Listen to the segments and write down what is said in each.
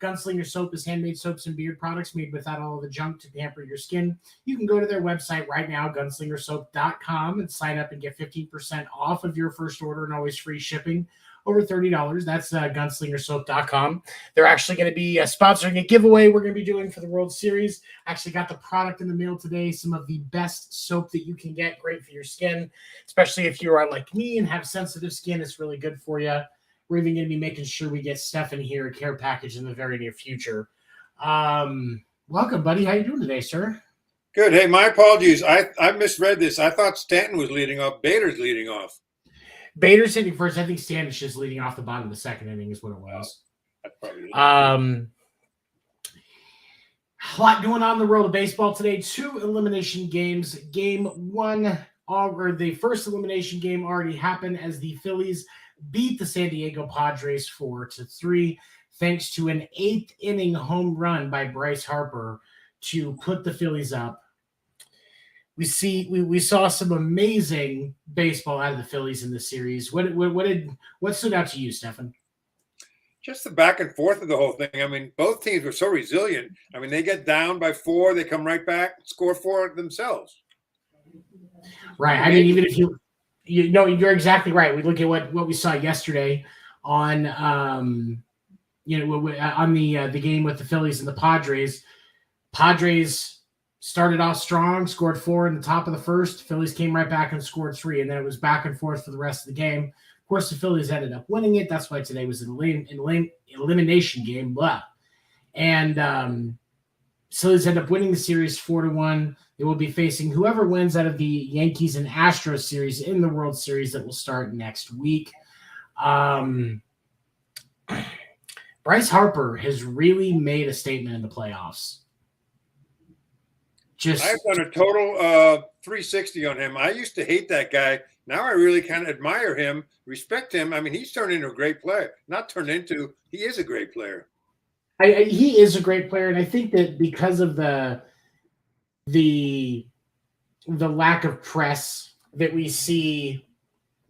Gunslinger Soap is handmade soaps and beard products made without all of the junk to pamper your skin. You can go to their website right now, gunslingersoap.com, and sign up and get 15% off of your first order and always free shipping over $30. That's gunslingersoap.com. They're actually going to be sponsoring a giveaway we're going to be doing for the World Series. Actually got the product in the mail today. Some of the best soap that you can get. Great for your skin, especially if you are like me and have sensitive skin. It's really good for you. We're even going to be making sure we get Stefan here a care package in the very near future. Welcome, buddy. How you doing today, sir? Good. Hey, my apologies. I misread this. I thought Stanton was leading off. Bader's leading off. Bader's hitting first. I think Standish is leading off the bottom of the second inning is what it was. A lot going on in the world of baseball today. 2 elimination games. Game 1, or the first elimination game already happened as the Phillies beat the San Diego Padres 4-3, thanks to an 8th inning home run by Bryce Harper to put the Phillies up. We saw some amazing baseball out of the Phillies in this series. What stood out to you, Stefan? Just the back and forth of the whole thing. I mean, both teams were so resilient. I mean, they get down by 4, they come right back, score 4 themselves. Right. I mean, even if you know, you're exactly right. We look at what we saw yesterday on on the game with the Phillies and the Padres. Padres started off strong, scored 4 in the top of the first. Phillies came right back and scored 3, and then it was back and forth for the rest of the game. Of course, the Phillies ended up winning it. That's why today was an elimination game. Blah. And Phillies end up winning the series 4-1. They will be facing whoever wins out of the Yankees and Astros series in the World Series that will start next week. Bryce Harper has really made a statement in the playoffs. I've done a total 360 on him. I used to hate that guy. Now I really kind of admire him, respect him. I mean, he's turned into a great player. Not turned into, he is a great player. He is a great player, and I think that because of the lack of press that we see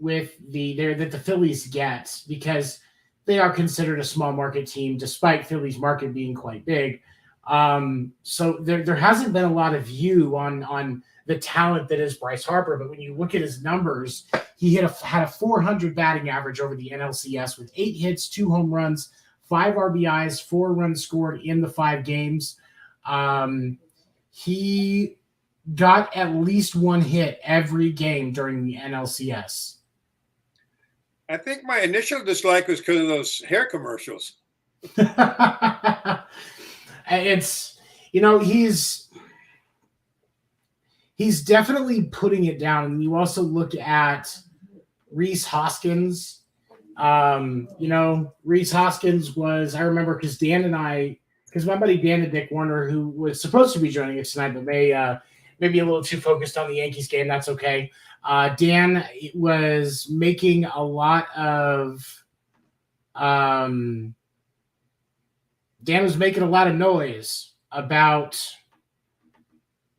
with that the Phillies get, because they are considered a small market team, despite Phillies market being quite big. So there hasn't been a lot of view on the talent that is Bryce Harper, but when you look at his numbers, he had a 400 batting average over the NLCS with 8 hits, 2 home runs, 5 RBIs, 4 runs scored in the 5 games. He got at least 1 hit every game during the NLCS. I think my initial dislike was because of those hair commercials. It's, he's definitely putting it down. And you also look at Rhys Hoskins. Rhys Hoskins was, I remember because my buddy Dan and Dick Werner, who was supposed to be joining us tonight, but maybe a little too focused on the Yankees game. That's okay. Dan was making a lot of noise about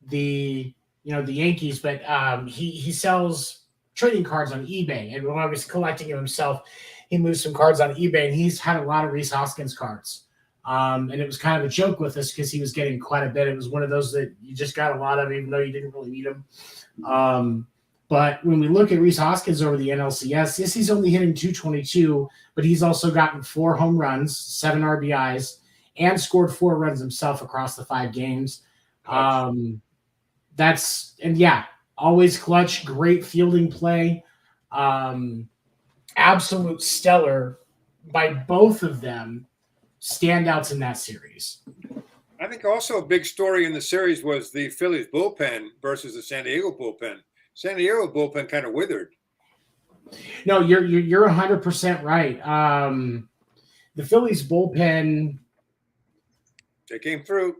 the Yankees, but he sells trading cards on eBay, and when I was collecting them himself, he moved some cards on eBay, and he's had a lot of Rhys Hoskins cards. And it was kind of a joke with us because he was getting quite a bit. It was one of those that you just got a lot of, even though you didn't really need them. But when we look at Rhys Hoskins over the NLCS, yes, he's only hitting .222, but he's also gotten 4 home runs, 7 RBIs, and scored 4 runs himself across the 5 games. Always clutch, great fielding play, absolute stellar by both of them. Standouts in that series. I think also a big story in the series was the Phillies bullpen versus the San Diego bullpen. San Diego bullpen kind of withered. No, you're 100% right. The Phillies bullpen, they came through.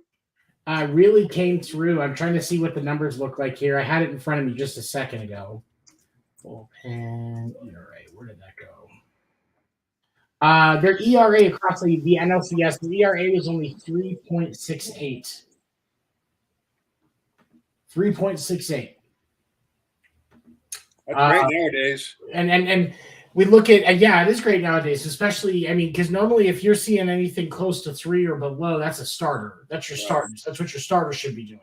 Really came through. I'm trying to see what the numbers look like here. I had it in front of me just a second ago. Bullpen ERA. Where did that go? Their ERA across the NLCS, the ERA was only 3.68. 3.68. That's great nowadays. And We look at, yeah, it is great nowadays, especially, I mean, because normally if you're seeing anything close to 3 or below, that's a starter. That's your starters. That's what your starter should be doing.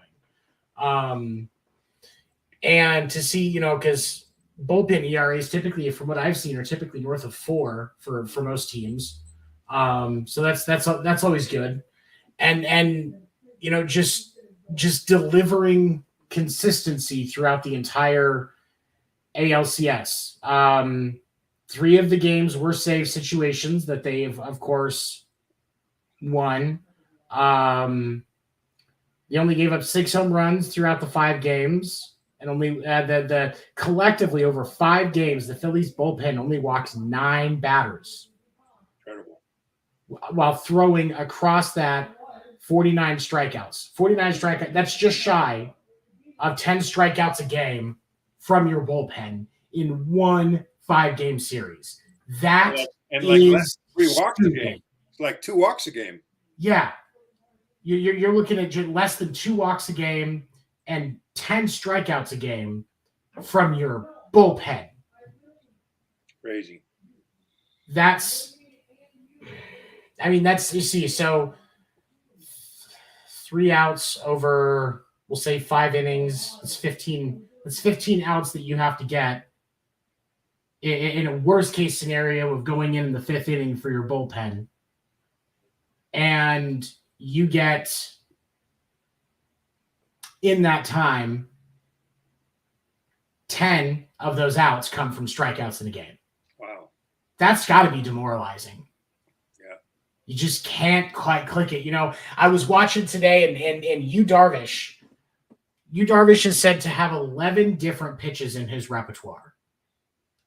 And to see, because bullpen ERAs typically, from what I've seen, are typically north of 4 for most teams. So that's always good. And just delivering consistency throughout the entire ALCS. 3 of the games were save situations that they've, of course, won. They only gave up 6 home runs throughout the 5 games, and only the collectively over 5 games, the Phillies bullpen only walks 9 batters. Incredible. While throwing across that 49 strikeouts. 49 strikeouts, that's just shy of 10 strikeouts a game from your bullpen in one 5-game series. That and is 3 walks a stupid. game. It's like 2 walks a game. Yeah. You're looking at less than 2 walks a game and 10 strikeouts a game from your bullpen. Crazy. You see, so 3 outs over, we'll say 5 innings. It's 15 outs that you have to get in a worst case scenario of going in the 5th inning for your bullpen. And you get, in that time, 10 of those outs come from strikeouts in the game. Wow. That's got to be demoralizing. Yeah. You just can't quite click it. I was watching today, and Yu Darvish is said to have 11 different pitches in his repertoire.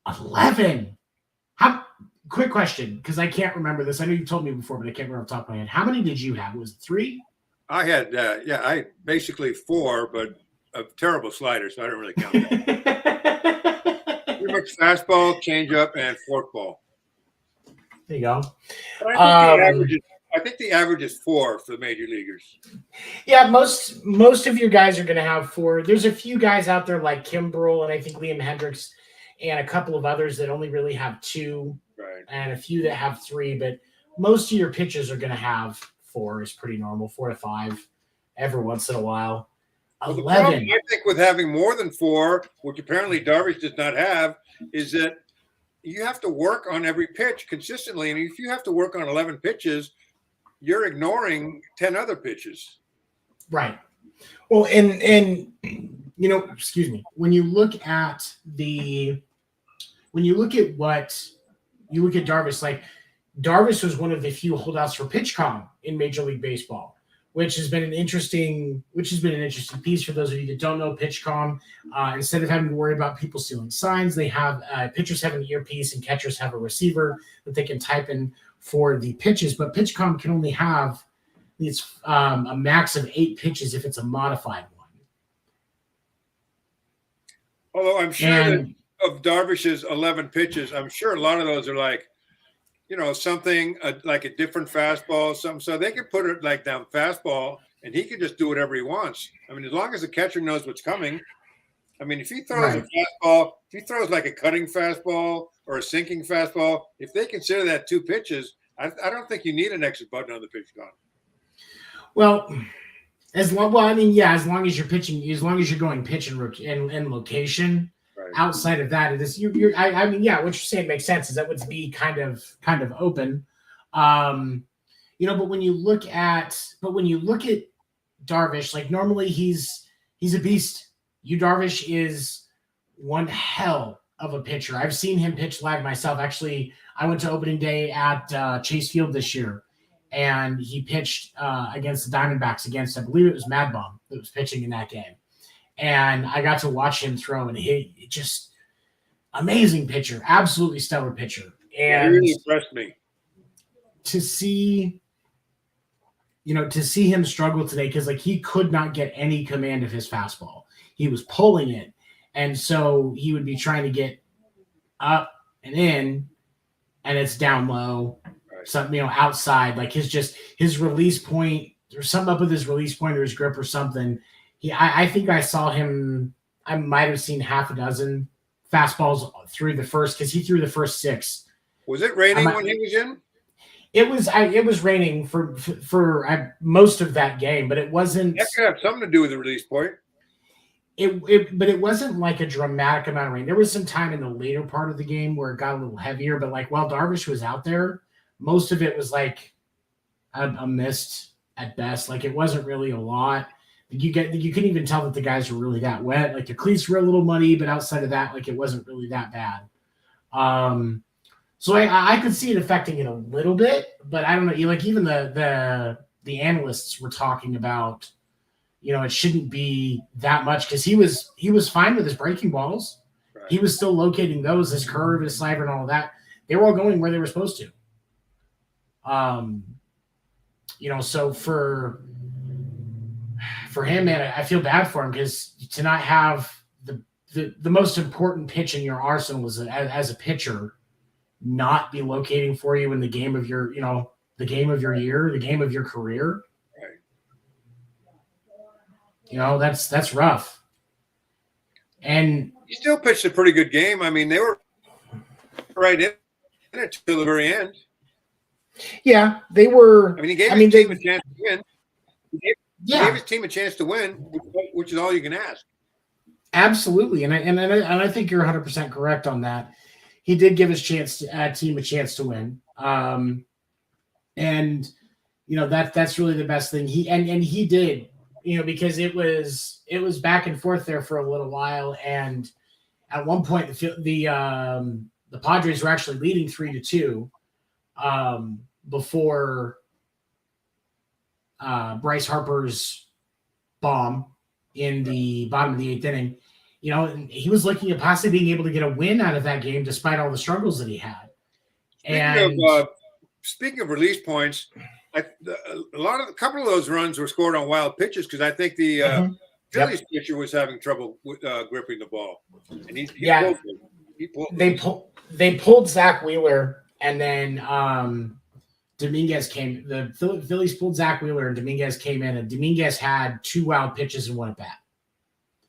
11. Quick question, because I can't remember this. I know you told me before, but I can't remember off the top of my head. How many did you have? Was it 3? I had, I basically 4, but a terrible slider, so I don't really count that. Pretty much fastball, changeup, and forkball. There you go. But I think the average is 4 for the major leaguers. Yeah, most of your guys are going to have 4. There's a few guys out there like Kimbrel and I think Liam Hendricks and a couple of others that only really have 2. Right. And a few that have 3, but most of your pitches are going to have 4 is pretty normal, 4 to 5 every once in a while. Well, 11. the problem, I think, with having more than 4, which apparently Darvish does not have, is that you have to work on every pitch consistently. And if you have to work on 11 pitches, you're ignoring 10 other pitches. Right. Well, and excuse me, when you look at Darvish, like Darvish was one of the few holdouts for PitchCom in Major League Baseball, which has been an interesting piece for those of you that don't know. PitchCom, instead of having to worry about people stealing signs, they have pitchers have an earpiece and catchers have a receiver that they can type in for the pitches. But PitchCom can only have a max of 8 pitches if it's a modified one. Although I'm sure that of Darvish's 11 pitches, I'm sure a lot of those are like, something like a different fastball, something. So they could put it like down fastball, and he can just do whatever he wants. I mean, as long as the catcher knows what's coming. I mean, if he throws a fastball, if he throws like a cutting fastball or a sinking fastball, if they consider that 2 pitches, I don't think you need an exit button on the pitch clock. Well, as long as you're pitching, as long as you're going pitch and location. Right. Outside of that, it is what you're saying makes sense. Is that would be kind of open, but when you look at Darvish, like normally he's a beast. Darvish is one hell of a pitcher. I've seen him pitch live myself. Actually, I went to opening day at Chase Field this year, and he pitched against the Diamondbacks against, I believe it was Mad Bum that was pitching in that game. And I got to watch him throw, and he just amazing pitcher, absolutely stellar pitcher. And he really impressed me. To see him struggle today, because like he could not get any command of his fastball. He was pulling it, and so he would be trying to get up and in, and it's down low, something outside. Like his release point, there's something up with his release point or his grip or something. I think I saw him. I might have seen half a dozen fastballs through the first, because he threw the first 6. Was it raining when he was in? It was raining for most of that game, but it wasn't. That could have something to do with the release point. But it wasn't like a dramatic amount of rain. There was some time in the later part of the game where it got a little heavier, but like while Darvish was out there, most of it was like a mist at best. Like it wasn't really a lot. You couldn't even tell that the guys were really that wet. Like the cleats were a little muddy, but outside of that, like it wasn't really that bad. So I could see it affecting it a little bit, but I don't know. Like even the analysts were talking about, it shouldn't be that much because he was fine with his breaking balls. Right. He was still locating those, his curve, his slider, and all of that. They were all going where they were supposed to. So for him, man, I feel bad for him because to not have the most important pitch in your arsenal as a pitcher not be locating for you in the game of your, the game of your year, the game of your career. That's rough. And he still pitched a pretty good game. I mean, they were right in it till the very end. Yeah, they were. I mean, he gave his team a chance to win. He gave his team a chance to win, which is all you can ask. Absolutely, and I think you're 100% correct on that. He did give his team a chance to win, and that's really the best thing. He did. Because it was back and forth there for a little while, and at one point the Padres were actually leading 3-2 before Bryce Harper's bomb in the bottom of the 8th inning. And he was looking at possibly being able to get a win out of that game despite all the struggles that he had. Speaking of release points. A couple of those runs were scored on wild pitches because I think the Phillies pitcher was having trouble with gripping the ball, and they pulled Zach Wheeler, and then Dominguez came. The Phillies pulled Zach Wheeler, and Dominguez came in, and Dominguez had 2 wild pitches and 1 at bat,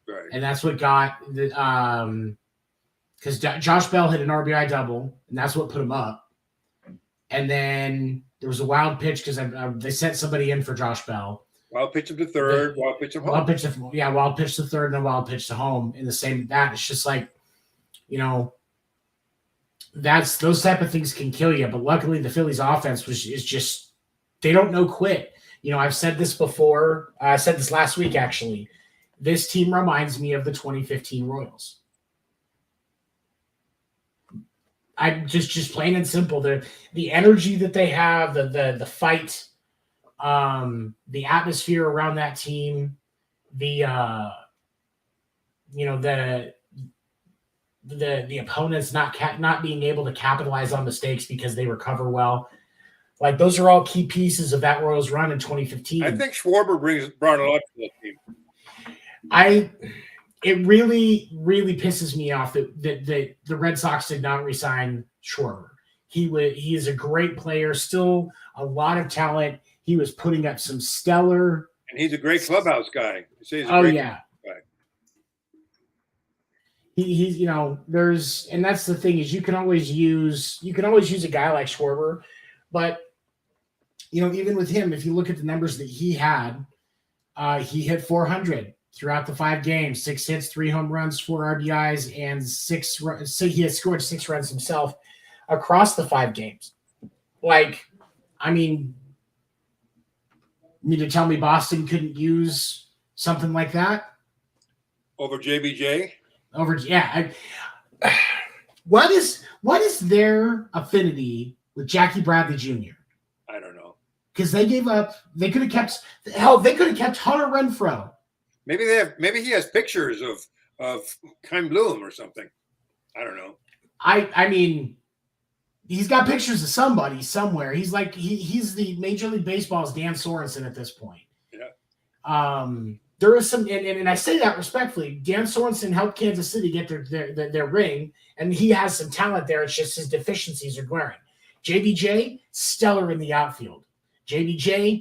right? And that's what got the because Josh Bell hit an RBI double, and that's what put him up, and then. There was a wild pitch because they sent somebody in for Josh Bell. Wild pitch him to third, wild pitch him home. Wild pitch to third, and then wild pitch to home in the same bat. It's just like, that's those type of things can kill you. But luckily, the Phillies offense is just they don't know quit. I've said this before. I said this last week actually. This team reminds me of the 2015 Royals. I just plain and simple. The energy that they have, the fight, the atmosphere around that team, the opponents not being able to capitalize on mistakes because they recover well. Like those are all key pieces of that Royals run in 2015. I think Schwarber brought a lot to the team. It really, really pisses me off that the Red Sox did not re-sign Schwarber. He is a great player, still a lot of talent. He was putting up some stellar. And he's a great clubhouse guy. He's guy. He's there's, and that's the thing is you can always use a guy like Schwarber, but even with him, if you look at the numbers that he had, he hit 400. Throughout the 5 games, 6 hits, 3 home runs, 4 RBIs, and 6 runs. So he has scored 6 runs himself across the 5 games. Like, I mean, you need to tell me Boston couldn't use something like that over JBJ? What is their affinity with Jackie Bradley Jr.? I don't know. Because they gave up. They could have kept Hunter Renfroe. Maybe he has pictures of Keim Bloom or something. I don't know. I mean, he's got pictures of somebody somewhere. He's like he's the Major League Baseball's Dan Sorensen at this point. Yeah. There is some, and I say that respectfully. Dan Sorensen helped Kansas City get their ring, and he has some talent there. It's just his deficiencies are glaring. JBJ, stellar in the outfield.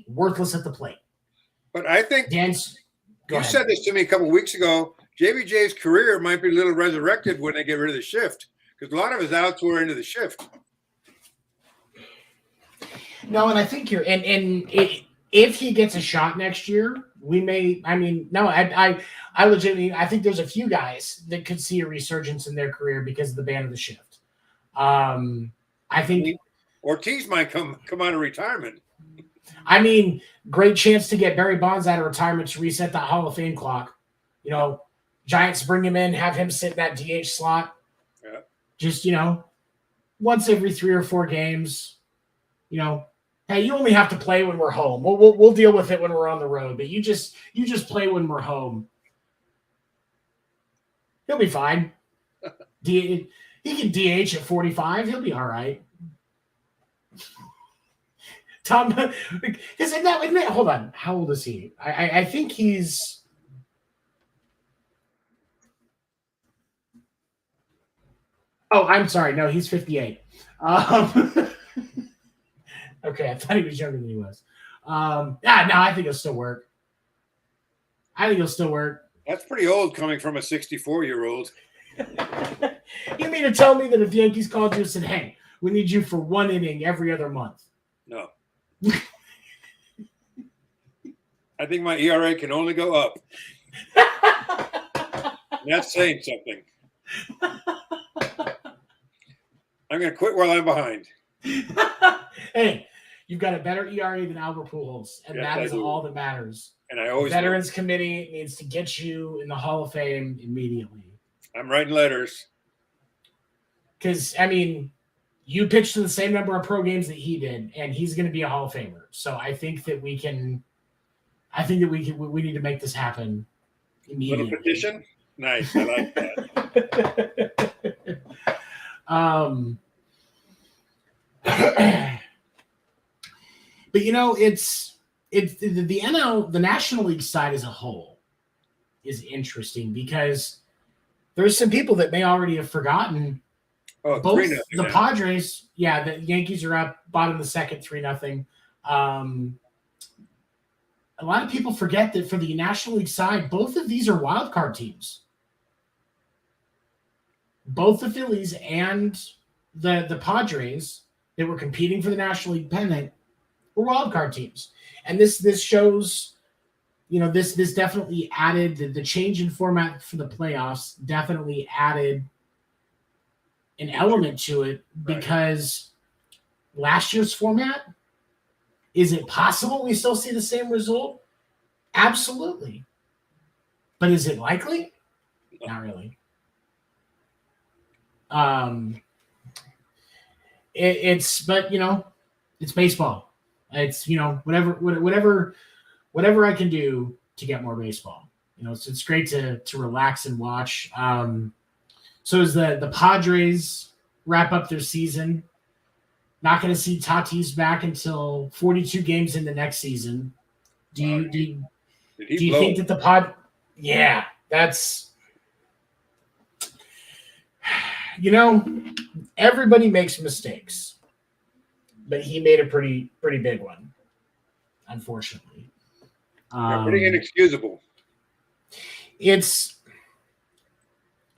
worthless at the plate. But I think Dan's. You said this to me a couple of weeks ago. JBJ's career might be a little resurrected when they get rid of the shift, because a lot of his outs were into the shift. No, and I think if he gets a shot next year, we may. I mean, no, I legitimately, I think there's a few guys that could see a resurgence in their career because of the ban of the shift. I think Ortiz might come out of retirement. I mean, great chance to get Barry Bonds out of retirement to reset that Hall of Fame clock. Giants bring him in, have him sit in that DH slot. Yeah. Just, once every 3 or 4 games, hey, you only have to play when we're home. We'll deal with it when we're on the road, but you just play when we're home. He'll be fine. He can DH at 45. He'll be all right. Tom, because hold on. How old is he? I think he's. Oh, I'm sorry. No, he's 58. Okay, I thought he was younger than he was. No, I think he'll still work. That's pretty old coming from a 64-year-old. You mean to tell me that if the Yankees called you and said, hey, we need you for 1 inning every other month? No. I think my ERA can only go up. That's saying something. I'm going to quit while I'm behind. Hey, you've got a better ERA than Albert Pujols, and yes, that is all that matters. And I always Veterans Committee needs to get you in the Hall of Fame immediately. I'm writing letters. Because, I mean, you pitched in the same number of pro games that he did, and he's going to be a Hall of Famer. So I think that we need to make this happen immediately. Little petition? Nice. I like that. But it's the NL, the National League side as a whole is interesting because there's some people that may already have forgotten. Both the Padres, the Yankees are up bottom of the second, 3-0. A lot of people forget that for the National League side, both of these are wild card teams. Both the Phillies and the Padres that were competing for the National League pennant were wild card teams. And this shows, this definitely added the change in format for the playoffs definitely added an element to it because last year's format, is it possible we still see the same result? Absolutely. But is it likely? Not really. It's baseball. It's, whatever I can do to get more baseball. It's great to relax and watch. So as the Padres wrap up their season, not going to see Tatis back until 42 games in the next season. Do you think that the Pod? Yeah, that's everybody makes mistakes, but he made a pretty big one, unfortunately. Pretty inexcusable. It's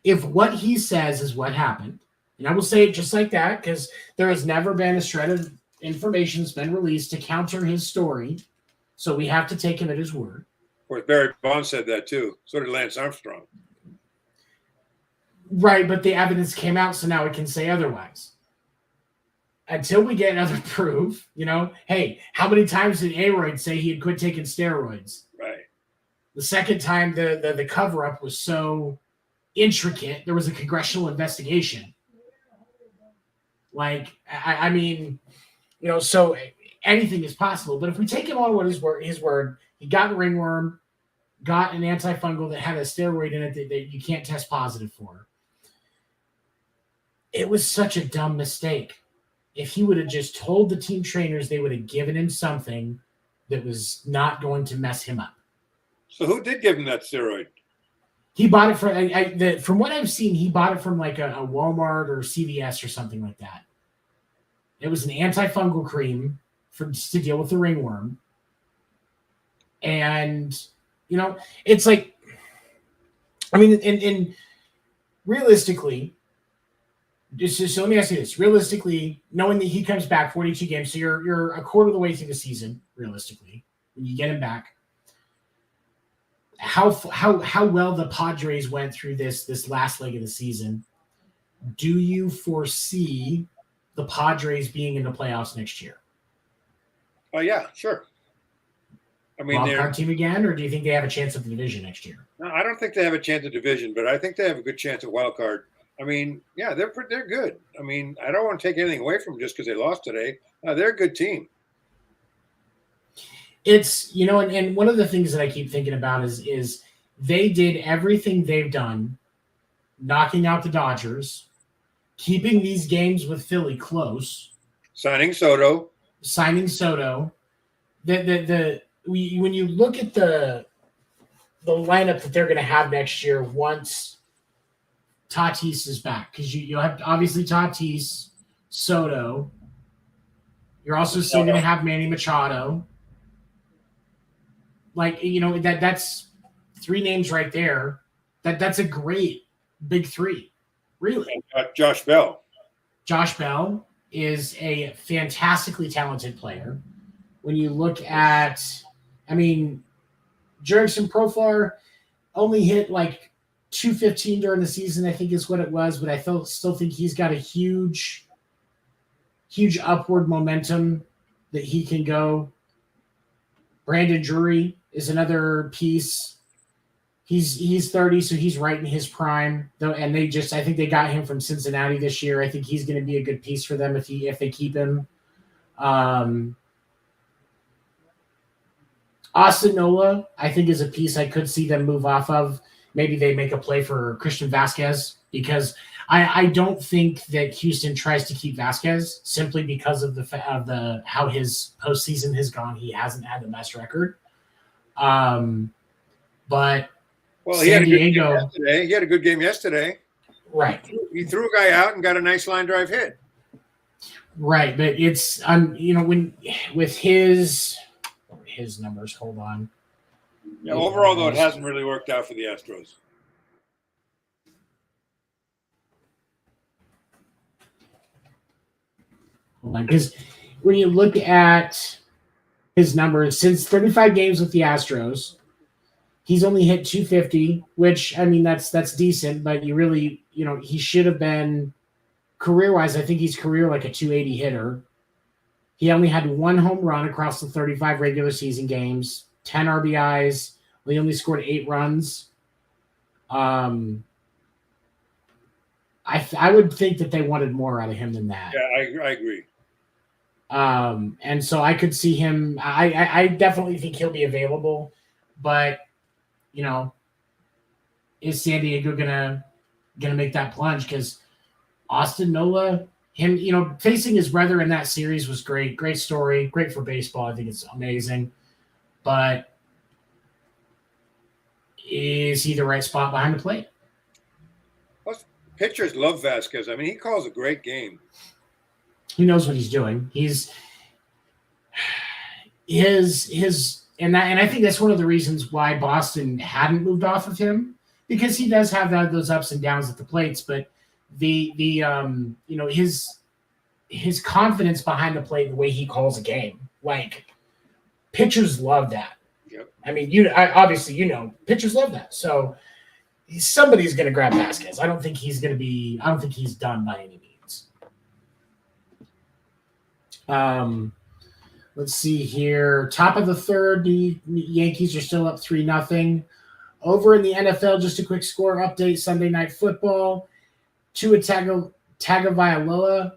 if what he says is what happened. And I will say it just like that because there has never been a shred of information that's been released to counter his story. So we have to take him at his word. Of course, Barry Bonds said that too. So did Lance Armstrong. Right, but the evidence came out, so now we can say otherwise. Until we get another proof, hey, how many times did Aroyd say he had quit taking steroids? Right. The second time the cover-up was so intricate, there was a congressional investigation. I mean, so anything is possible. But if we take him on what his word, he got a ringworm, got an antifungal that had a steroid in it that you can't test positive for. It was such a dumb mistake. If he would have just told the team trainers, they would have given him something that was not going to mess him up. So who did give him that steroid? He bought it from what I've seen, he bought it from like a Walmart or CVS or something like that. It was an antifungal cream to deal with the ringworm. And, it's like I mean, and realistically, so let me ask you this. Realistically, knowing that he comes back 42 games, so you're a quarter of the way through the season, realistically, when you get him back. How well the Padres went through this last leg of the season. Do you foresee the Padres being in the playoffs next year? Oh yeah, sure. I mean, wild card team again, or do you think they have a chance at the division next year? No, I don't think they have a chance at division, but I think they have a good chance at wild card. I mean, yeah, they're good. I mean, I don't want to take anything away from them just because they lost today. They're a good team. It's, and one of the things that I keep thinking about is they did everything they've done, knocking out the Dodgers, keeping these games with Philly close, signing Soto. When you look at the lineup that they're going to have next year once Tatis is back, because you'll have obviously Tatis, Soto. You're also still going to have Manny Machado. That's three names right there. That's a great big three, really. Josh Bell. Josh Bell is a fantastically talented player. When you look at, Jurickson Profar only hit like 215 during the season, I think is what it was, but I still think he's got a huge upward momentum that he can go. Brandon Drury is another piece. He's 30, so he's right in his prime. Though, and I think they got him from Cincinnati this year. I think he's going to be a good piece for them if they keep him. Austin Nola, I think, is a piece I could see them move off of. Maybe they make a play for Christian Vasquez, because I don't think that Houston tries to keep Vasquez simply because of how his postseason has gone. He hasn't had the best record. But he had a good game yesterday. He had a good game yesterday. Right. He threw a guy out and got a nice line drive hit. Right, but it's when with his numbers. Hold on. Yeah, overall, though, it hasn't really worked out for the Astros. Hold on, because when you look at his numbers, since 35 games with the Astros, he's only hit 250, which, that's decent, but you really, he should have been career-wise. I think he's like a 280 hitter. He only had one home run across the 35 regular season games, 10 RBIs. He only scored 8 runs. I would think that they wanted more out of him than that. Yeah, I agree. And so I could see him. I definitely think he'll be available, but is San Diego gonna make that plunge? Because Austin Nola, him, facing his brother in that series was great. Great story. Great for baseball. I think it's amazing. But is he the right spot behind the plate? Plus, pitchers love Vasquez. He calls a great game. He knows what he's doing. He's and I think that's one of the reasons why Boston hadn't moved off of him, because he does have those ups and downs at the plates, but his confidence behind the plate, the way he calls a game, like, pitchers love that. Yep. Obviously, pitchers love that. So somebody's going to grab Vasquez. I don't think he's done by any means. Let's see here. Top of the third, the Yankees are still up 3-0. Over in the NFL, just a quick score update. Sunday Night Football. Tua Tagovailoa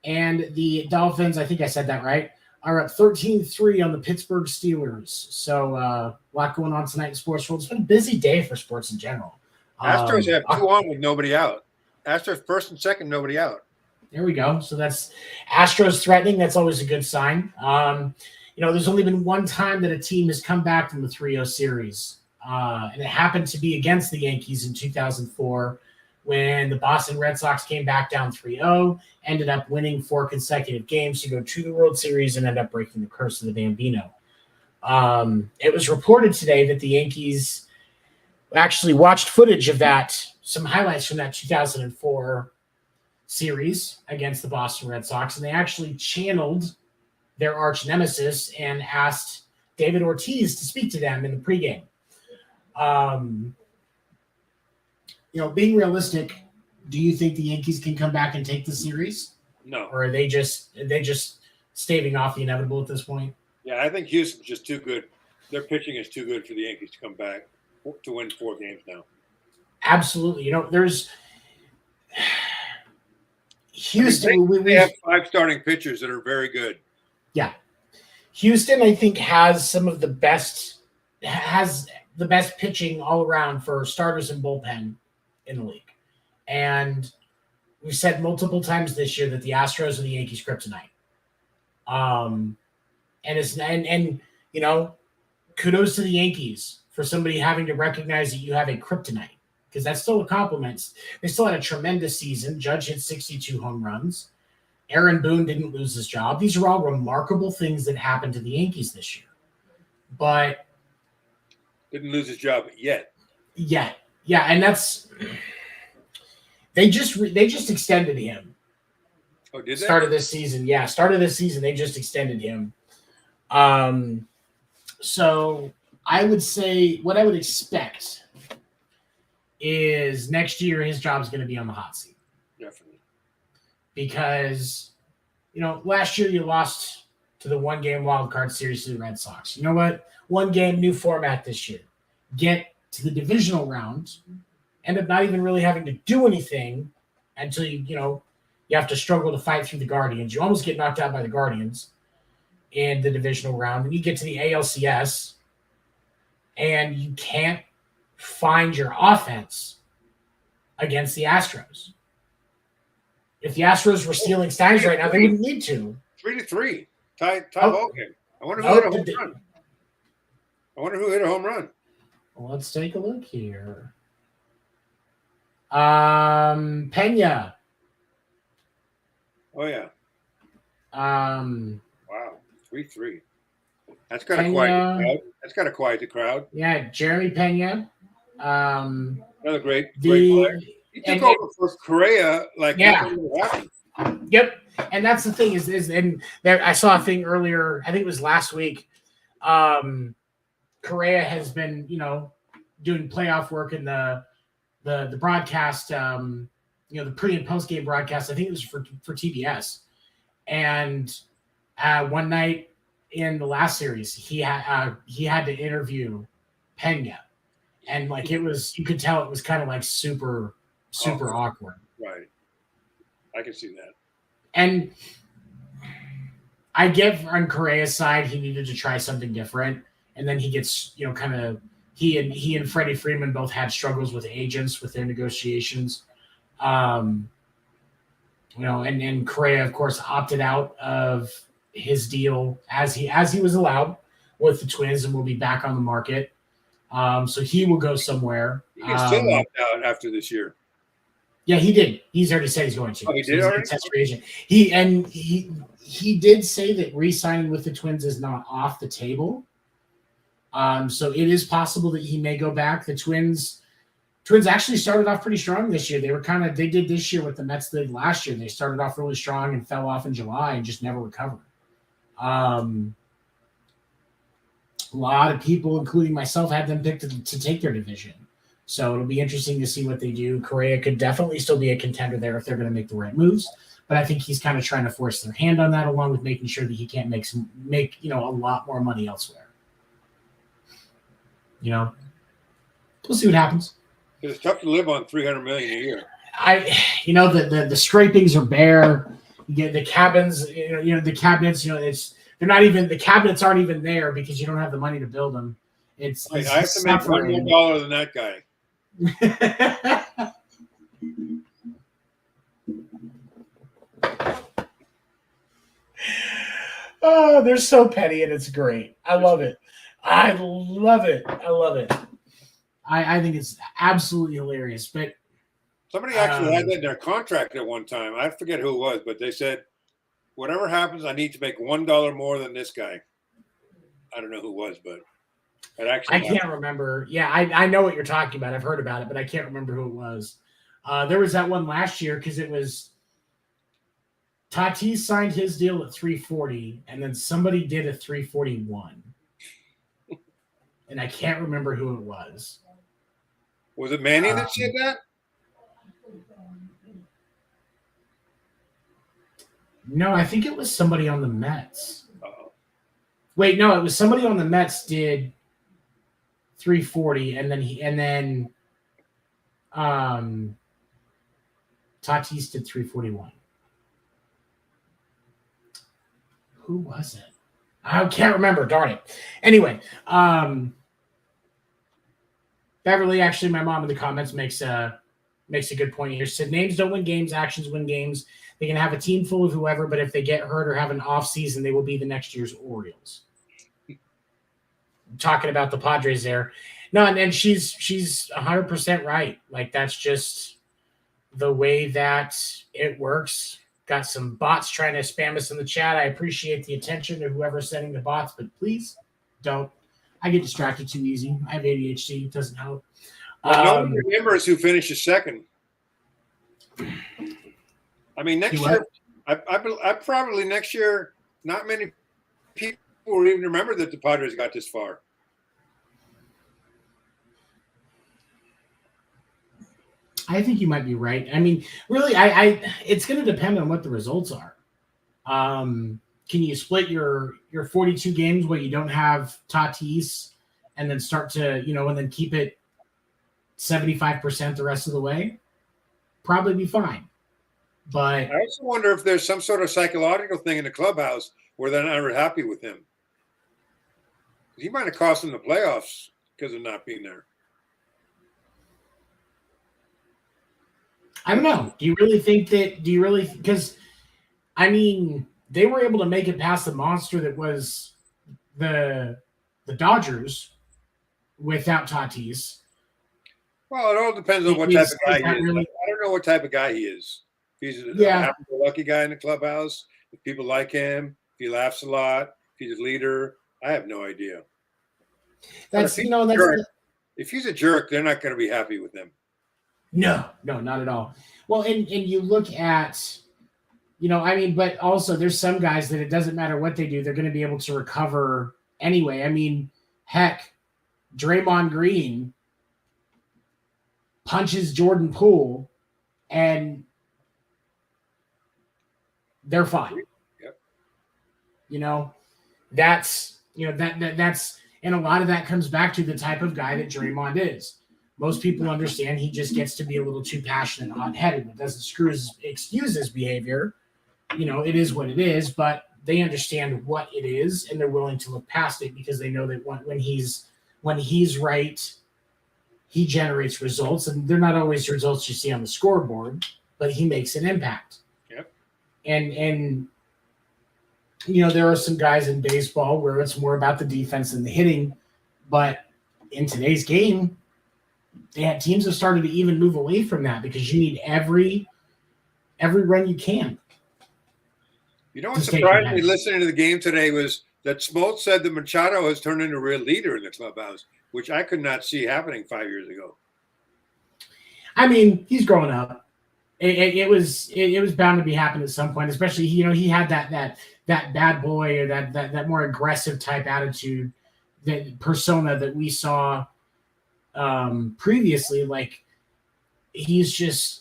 and the Dolphins, I think I said that right, are up 13-3 on the Pittsburgh Steelers. So a lot going on tonight in sports world. It's been a busy day for sports in general. Astros have 2 on with nobody out. Astros first and second, nobody out. There we go. So that's Astros threatening. That's always a good sign. There's only been one time that a team has come back from the 3-0 series. And it happened to be against the Yankees in 2004 when the Boston Red Sox came back down 3-0, ended up winning 4 consecutive games to go to the World Series and end up breaking the curse of the Bambino. It was reported today that the Yankees actually watched footage of that, some highlights from that 2004 series against the Boston Red Sox, and they actually channeled their arch nemesis and asked David Ortiz to speak to them in the pregame. Being realistic, do you think the Yankees can come back and take the series? No. Or are they just staving off the inevitable at this point? Yeah, I think Houston's just too good. Their pitching is too good for the Yankees to come back to win 4 games now. Absolutely. There's Houston. They have 5 starting pitchers that are very good. Yeah. Houston, I think, has the best pitching all around for starters and bullpen in the league. And we've said multiple times this year that the Astros are the Yankees' kryptonite. Kudos to the Yankees for somebody having to recognize that you have a kryptonite, because that's still a compliment. They still had a tremendous season. Judge hit 62 home runs. Aaron Boone didn't lose his job. These are all remarkable things that happened to the Yankees this year. But didn't lose his job yet. Yeah, and that's they just extended him. Oh, did they? Start of this season, they just extended him. So I would say what I would expect is next year his job is going to be on the hot seat. Definitely. Because, last year you lost to the 1-game wild card series to the Red Sox. You know what? 1 game, new format this year. Get to the divisional round, end up not even really having to do anything until you have to struggle to fight through the Guardians. You almost get knocked out by the Guardians in the divisional round. And you get to the ALCS, and you can't find your offense against the Astros. If the Astros were stealing Steins right now, they wouldn't need to. 3-3. Tie ball game. I wonder who hit a home run. Well, let's take a look here. Pena. Oh, yeah. Wow. 3-3. That's got to quiet the crowd. The crowd. Yeah, Jeremy Pena. Another great player. He took over for Correa Yep. And that's the thing is and there I saw a thing earlier, I think it was last week. Correa has been, doing playoff work in the broadcast, the pre and post game broadcast. I think it was for TBS. And one night in the last series, he had to interview Pena, and you could tell it was kind of super awkward. Right. I can see that. And I get on Correa's side, he needed to try something different. And then he gets, he and Freddie Freeman both had struggles with agents with their negotiations. And Correa, of course, opted out of his deal as he was allowed with the Twins and will be back on the market. So he will go somewhere. He can still opt out after this year. Yeah, he did. He's already said he's going to. Oh, he did already? Test free agent. He did say that re-signing with the Twins is not off the table. So it is possible that he may go back. The Twins actually started off pretty strong this year. They did this year what the Mets did last year. They started off really strong and fell off in July and just never recovered. A lot of people, including myself, had them picked to take their division. So it'll be interesting to see what they do. Correa could definitely still be a contender there if they're going to make the right moves. But I think he's kind of trying to force their hand on that, along with making sure that he can't make a lot more money elsewhere. We'll see what happens. It's tough to live on $300 million a year. The scrapings are bare. You get the cabins. The cabinets. They're not even, the cabinets aren't even there because you don't have the money to build them. I have to make $1 more than that guy. Oh, they're so petty and it's great. I love it. I think it's absolutely hilarious. But somebody actually had that in their contract at one time. I forget who it was, but they said, whatever happens, I need to make $1 more than this guy. I don't know who it was, but I can't remember. Yeah, I know what you're talking about. I've heard about it, but I can't remember who it was. There was that one last year because it was Tatis signed his deal at 340, and then somebody did a 341. And I can't remember who it was. Was it Manny that said that? No, I think it was somebody on the Mets. Uh-oh. Wait, no, it was somebody on the Mets did 340, and then Tatis did 341. Who was it? I can't remember. Darn it. Anyway, Beverly, actually, my mom in the comments makes a good point here. She said, names don't win games, actions win games. They can have a team full of whoever, but if they get hurt or have an off season, they will be the next year's Orioles. Talking about the Padres there. No, and she's 100% right. Like, that's just the way that it works. Got some bots trying to spam us in the chat. I appreciate the attention to whoever's sending the bots, but please don't. I get distracted too easy. I have ADHD. It doesn't help. No one remembers who finishes second. I mean, next year, I probably next year, not many people will even remember that the Padres got this far. I think you might be right. I mean, really, I it's going to depend on what the results are. Can you split your 42 games where you don't have Tatis and then start to, and then keep it 75% the rest of the way? Probably be fine. But I also wonder if there's some sort of psychological thing in the clubhouse where they're not happy with him. He might have cost them the playoffs because of not being there. I don't know. Do you really think that? Because, I mean, they were able to make it past the monster that was the Dodgers without Tatis. Well, it all depends on what type of guy he is. Really, I don't know what type of guy he is. If he's a happy-go-lucky guy in the clubhouse, if people like him, if he laughs a lot, if he's a leader, I have no idea. If he's a jerk, they're not going to be happy with him. No, not at all. Well, and you look at, but also there's some guys that it doesn't matter what they do, they're going to be able to recover anyway. I mean, heck, Draymond Green punches Jordan Poole and they're fine. Yep. That's and a lot of that comes back to the type of guy that Draymond is. Most people understand he just gets to be a little too passionate and hot-headed. It doesn't excuse his behavior. It is what it is, but they understand what it is, and they're willing to look past it because they know that when he's right, he generates results, and they're not always the results you see on the scoreboard, but he makes an impact. Yep. And there are some guys in baseball where it's more about the defense than the hitting, but in today's game, teams have started to even move away from that because you need every run you can. You know what surprised me listening to the game today was that Smoltz said that Machado has turned into a real leader in the clubhouse, which I could not see happening 5 years ago. I mean, he's growing up. It was bound to be happening at some point, especially he had that bad boy or that more aggressive type attitude, that persona that we saw previously. Like he's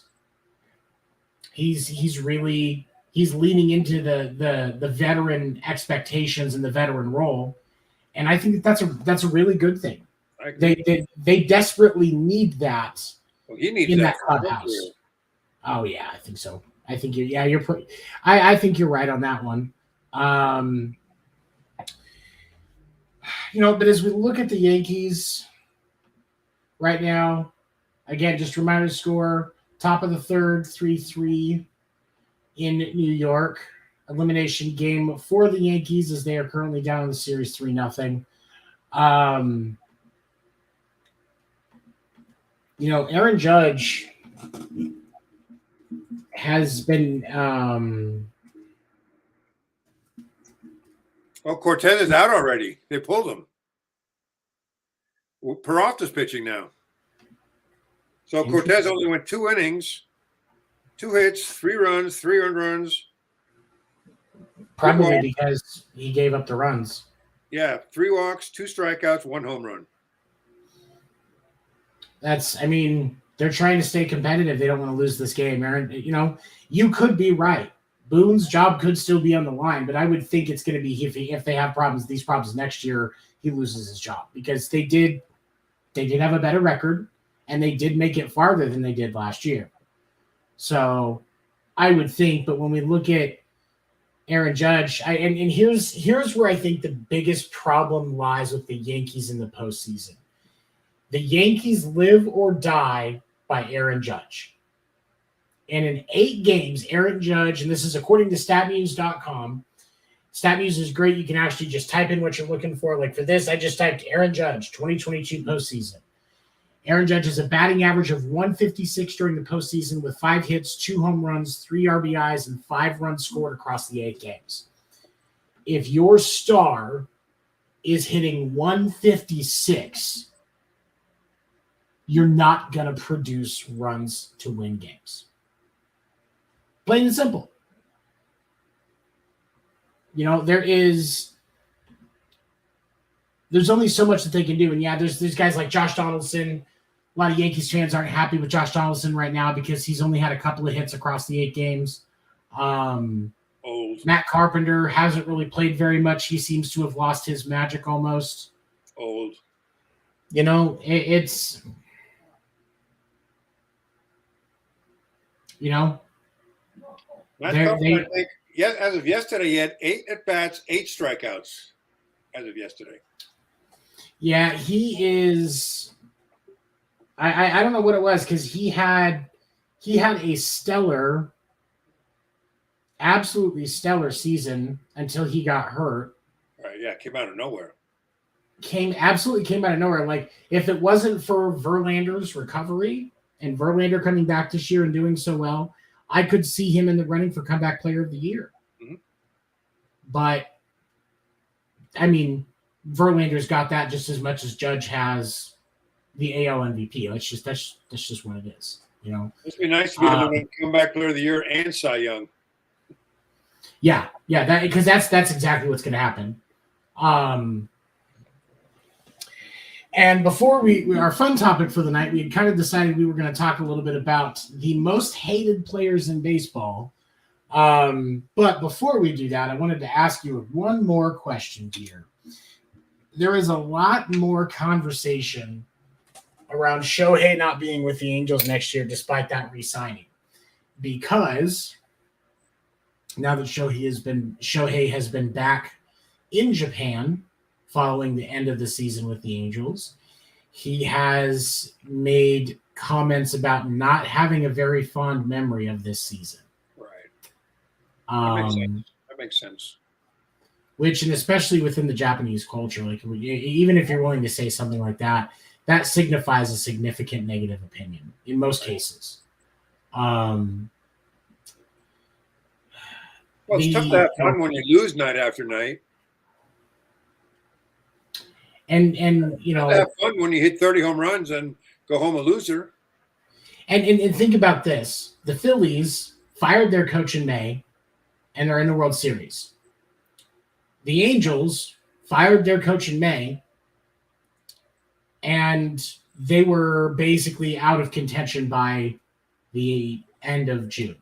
leaning into the veteran expectations and the veteran role, and I think that's a really good thing. They desperately need that. Well, he needs in that clubhouse. Oh yeah, I think so. I think I think you're right on that one. But as we look at the Yankees right now, again, just reminder score, top of the third, 3-3 in New York. Elimination game for the Yankees as they are currently down in the series 3-0. Aaron Judge has been Cortez is out already. They pulled him. Peralta's pitching now. So Cortez only went 2 innings, 2 hits, 3 runs, 3 earned runs. Probably because he gave up the runs. Yeah, 3 walks, 2 strikeouts, 1 home run. They're trying to stay competitive. They don't want to lose this game, Aaron. You could be right. Boone's job could still be on the line, but I would think it's going to be if they have these problems next year, he loses his job because they did have a better record and they did make it farther than they did last year. So I would think, but when we look at Aaron Judge, and here's where I think the biggest problem lies with the Yankees in the postseason. The Yankees live or die by Aaron Judge. And in 8 games, Aaron Judge, and this is according to statmuse.com. StatMuse is great. You can actually just type in what you're looking for. Like for this, I just typed Aaron Judge, 2022 postseason. Aaron Judge has a batting average of 156 during the postseason with 5 hits, 2 home runs, 3 RBIs, and 5 runs scored across the 8 games. If your star is hitting 156, you're not going to produce runs to win games. Plain and simple. There's only so much that they can do. And yeah, there's guys like Josh Donaldson. A lot of Yankees fans aren't happy with Josh Donaldson right now because he's only had a couple of hits across the 8 games. Matt Carpenter hasn't really played very much. He seems to have lost his magic almost. Old. It's Matt Carpenter, I think, as of yesterday, he had 8 at-bats, 8 strikeouts as of yesterday. Yeah, he is. I don't know what it was because he had a absolutely stellar season until he got hurt. Right, yeah, came out of nowhere. Came out of nowhere. Like if it wasn't for Verlander's recovery and Verlander coming back this year and doing so well, I could see him in the running for comeback player of the year. Mm-hmm. But Verlander's got that just as much as Judge has the AL MVP. That's just what it is. It'd be nice to be able to win comeback player of the year and Cy Young. Yeah, because that's exactly what's going to happen. And before our fun topic for the night, we had kind of decided we were going to talk a little bit about the most hated players in baseball. But before we do that, I wanted to ask you one more question, dear. There is a lot more conversation around Shohei not being with the Angels next year, despite that re-signing, because now that Shohei has been back in Japan following the end of the season with the Angels, he has made comments about not having a very fond memory of this season. Right. That makes sense. Which, and especially within the Japanese culture, like even if you're willing to say something like that, that signifies a significant negative opinion in most cases. Well, it's tough to have fun when you lose night after night. And have fun when you hit 30 home runs and go home a loser. And think about this: the Phillies fired their coach in May, and they're in the World Series. The Angels fired their coach in May, and they were basically out of contention by the end of June.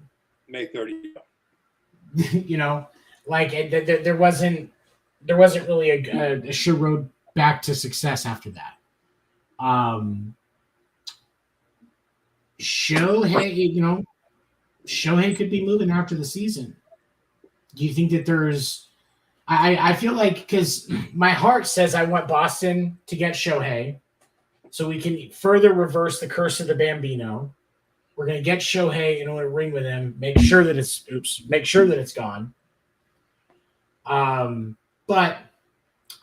May 30. There wasn't really a sure road back to success after that. Shohei could be moving after the season. Do you think that there's? I feel like, because my heart says I want Boston to get Shohei, so we can further reverse the curse of the Bambino. We're going to get Shohei and only ring with him. Make sure that it's gone. But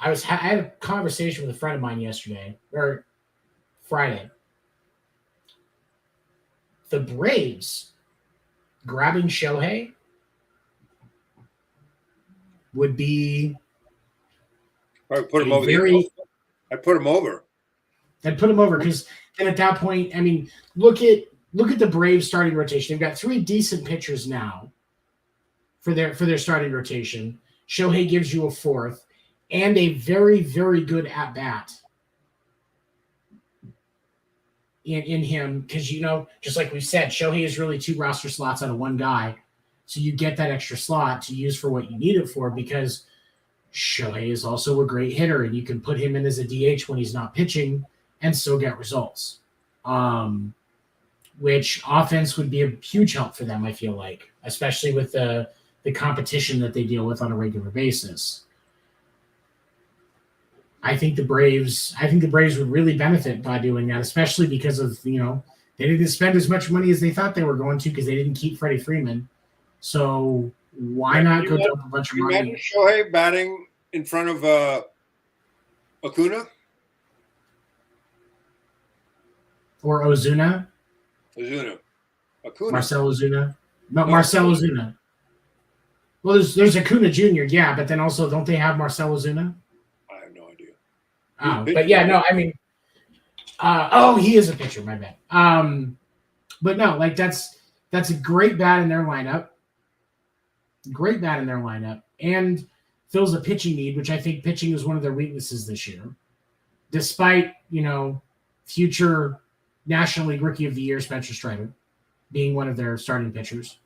I had a conversation with a friend of mine Friday. The Braves grabbing Shohei would be I put him over. I put him over. and put him over, because then at that point, I mean, look at the Braves starting rotation. They've got 3 decent pitchers now for their starting rotation. Shohei gives you a 4th and a very, very good at bat in him, because just like we've said, Shohei is really 2 roster slots out of 1 guy, so you get that extra slot to use for what you need it for, because Shohei is also a great hitter, and you can put him in as a DH when he's not pitching and still get results. Which offense would be a huge help for them, I feel like, especially with the competition that they deal with on a regular basis. I think the Braves would really benefit by doing that, especially because of, they didn't spend as much money as they thought they were going to, because they didn't keep Freddie Freeman. So why not go dump a bunch of money? Imagine Shohei batting in front of Acuna or Ozuna. Acuna. Marcell Ozuna. No, Marcell Ozuna. Well, there's Acuna Jr., yeah, but then also, don't they have Marcell Ozuna? I have no idea. But yeah, no, I mean, he is a pitcher, my bad. But no, like that's a great bat in their lineup. Great bat in their lineup, and fills a pitching need, which I think pitching is one of their weaknesses this year. Despite, future National League Rookie of the Year Spencer Strider being one of their starting pitchers.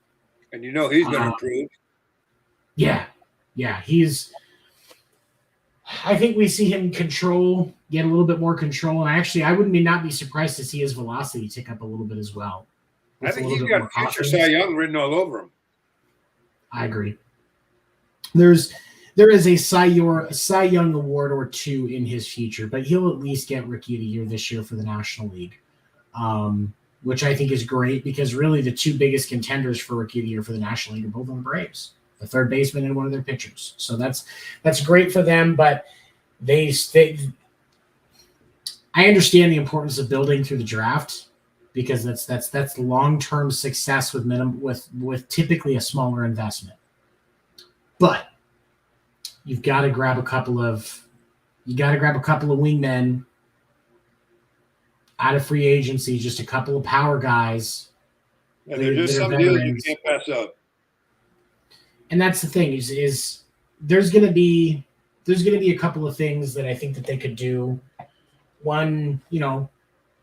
And he's going to improve. Yeah, I think we see him get a little bit more control, and I wouldn't not be surprised to see his velocity tick up a little bit as well. I think he's got future Cy Young written all over him. I agree. There is a Cy Young award or 2 in his future, but he'll at least get Rookie of the Year this year for the National League, which I think is great, because really the 2 biggest contenders for Rookie of the Year for the National League are both on the Braves, the third baseman and one of their pitchers. So that's great for them, but I understand the importance of building through the draft, because that's long-term success with typically a smaller investment. But you've got to grab a couple of wingmen out of free agency, just a couple of power guys. And there's just some deals you can't pass up. And that's the thing is there's going to be a couple of things that I think that they could do. One,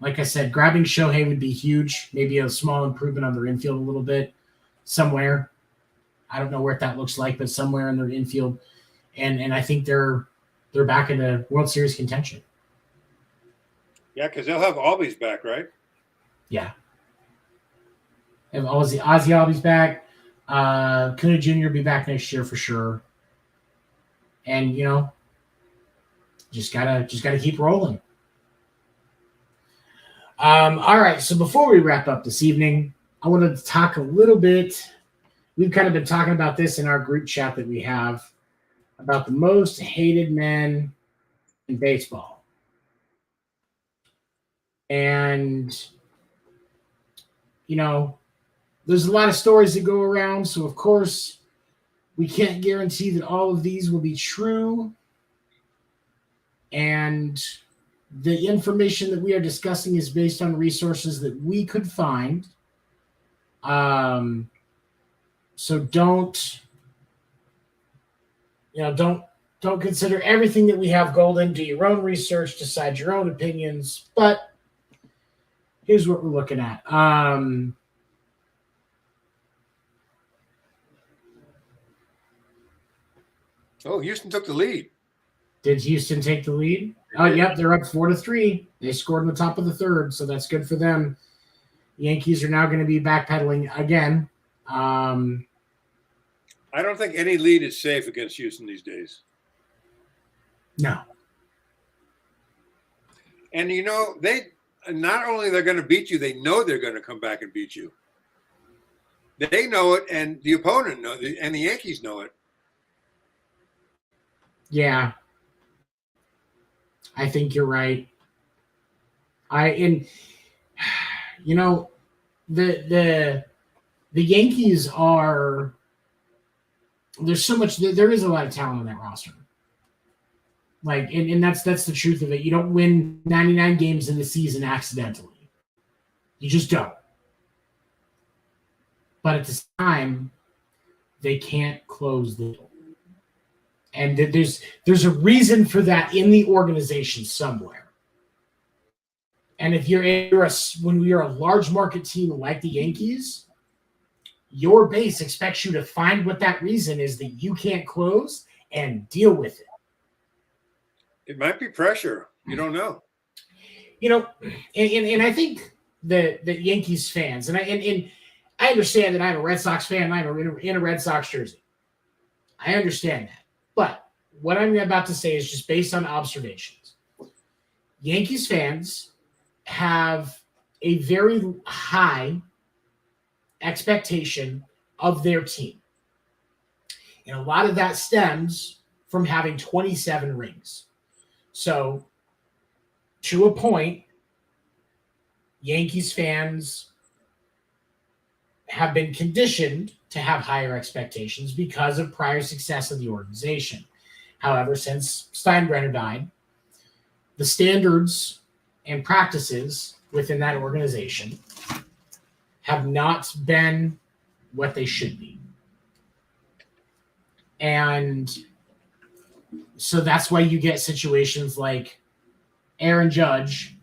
like I said, grabbing Shohei would be huge. Maybe a small improvement on their infield a little bit somewhere. I don't know where that looks like, but somewhere in their infield. And I think they're back in the World Series contention. Yeah, because they'll have Albies back, right? Yeah. Have Ozzy Albies back. Acuna Jr. will be back next year for sure. And just gotta keep rolling. All right, so before we wrap up this evening, I wanted to talk a little bit. We've kind of been talking about this in our group chat that we have about the most hated men in baseball. And, there's a lot of stories that go around. So, of course, we can't guarantee that all of these will be true. And the information that we are discussing is based on resources that we could find. So don't consider everything that we have golden. Do your own research, decide your own opinions. But here's what we're looking at. Houston took the lead. Did Houston take the lead? Oh, yep, they're up 4-3. They scored in the top of the third, so that's good for them. Yankees are now going to be backpedaling again. I don't think any lead is safe against Houston these days. No. And they not only they're going to beat you, they know they're going to come back and beat you. They know it, and the opponent knows it, and the Yankees know it. Yeah. I think you're right. The Yankees are, there is a lot of talent on that roster. Like, and that's the truth of it. You don't win 99 games in the season accidentally. You just don't. But at the time, they can't close the door. And there's a reason for that in the organization somewhere. And if when you're a large market team like the Yankees, your base expects you to find what that reason is that you can't close and deal with it. It might be pressure. You don't know. And I think that Yankees fans, and I understand that I'm a Red Sox fan, I'm in a Red Sox jersey. I understand that. But what I'm about to say is just based on observations. Yankees fans have a very high expectation of their team. And a lot of that stems from having 27 rings. So, to a point, Yankees fans have been conditioned to have higher expectations because of prior success of the organization. However, since Steinbrenner died, the standards and practices within that organization have not been what they should be. And so that's why you get situations like Aaron Judge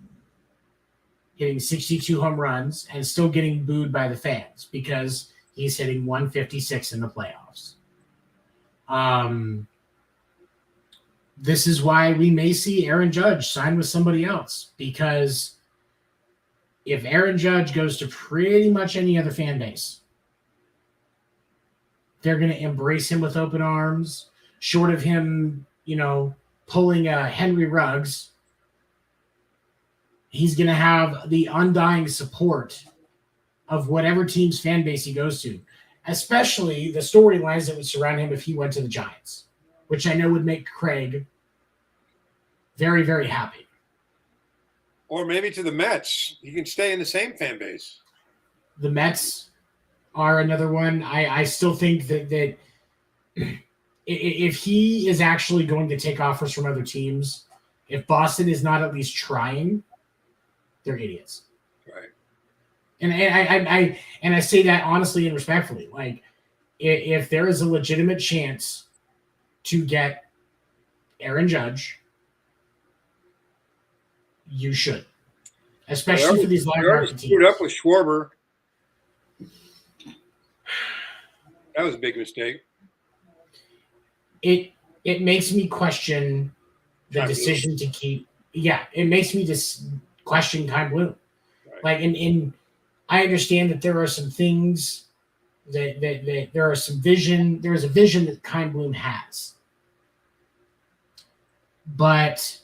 hitting 62 home runs and still getting booed by the fans because he's hitting 156 in the playoffs. This is why we may see Aaron Judge sign with somebody else, because if Aaron Judge goes to pretty much any other fan base, they're going to embrace him with open arms, short of him, pulling a Henry Ruggs. He's going to have the undying support of whatever team's fan base he goes to, especially the storylines that would surround him if he went to the Giants, which I know would make Craig very, very happy. Or maybe to the Mets. He can stay in the same fan base. The Mets are another one. I still think that if he is actually going to take offers from other teams, if Boston is not at least trying, they're idiots. Right. And I say that honestly and respectfully. Like, if there is a legitimate chance to get Aaron Judge, you should, especially for these large market teams. Screwed up with Schwarber. That was a big mistake. It makes me question the decision to keep. Yeah, it makes me just question Kai Bloom. Right. Like, and I understand that there are some things that there are some vision. There is a vision that Kai Bloom has, but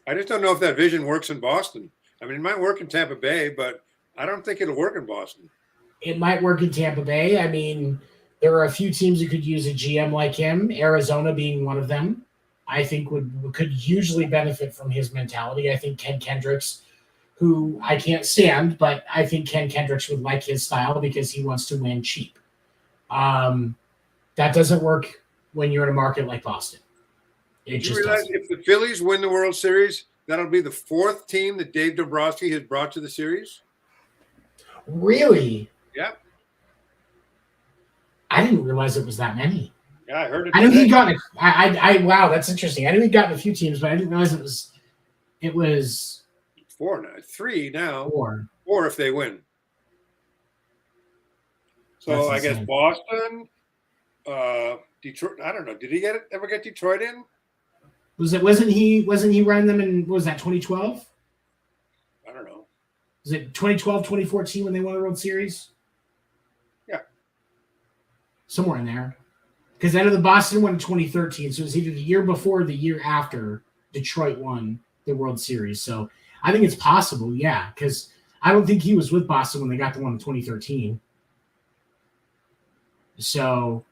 I just don't know if that vision works in Boston. I mean, it might work in Tampa Bay, but I don't think it'll work in Boston. It might work in Tampa Bay. I mean, there are a few teams who could use a GM like him, Arizona being one of them. I think could hugely benefit from his mentality. I think Ken Kendricks, who I can't stand, but I think Ken Kendricks would like his style because he wants to win cheap. That doesn't work when you're in a market like Boston. It just realize doesn't. If the Phillies win the World Series, that'll be the fourth team that Dave Dombrowski has brought to the series? Really? Yeah. I didn't realize it was that many. Yeah, I heard it. I knew he got it. Wow, that's interesting. I knew he got a few teams, but I didn't realize it was 4 now. 3 now. 4. 4 if they win. So That's I insane. guess Boston, Detroit. I don't know. Did he ever get Detroit in? Wasn't he running them in, what was that, 2012? I don't know. Was it 2012, 2014 when they won the World Series? Yeah. Somewhere in there. Because I know the Boston won in 2013, so it was either the year before or the year after Detroit won the World Series. So I think it's possible, yeah, because I don't think he was with Boston when they got the one in 2013. So,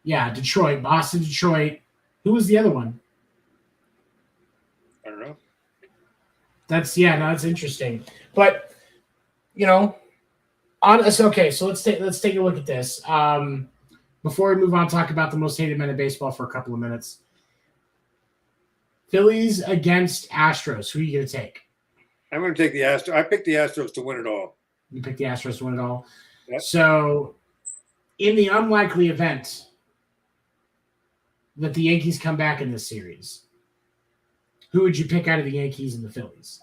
yeah, Boston, Detroit. Who was the other one? I don't know. That's interesting. But, okay, so let's take a look at this. Before we move on, talk about the most hated men in baseball for a couple of minutes. Phillies against Astros. Who are you going to take? I'm going to take the Astros. I picked the Astros to win it all. You picked the Astros to win it all. Yep. So, in the unlikely event that the Yankees come back in this series, who would you pick out of the Yankees and the Phillies?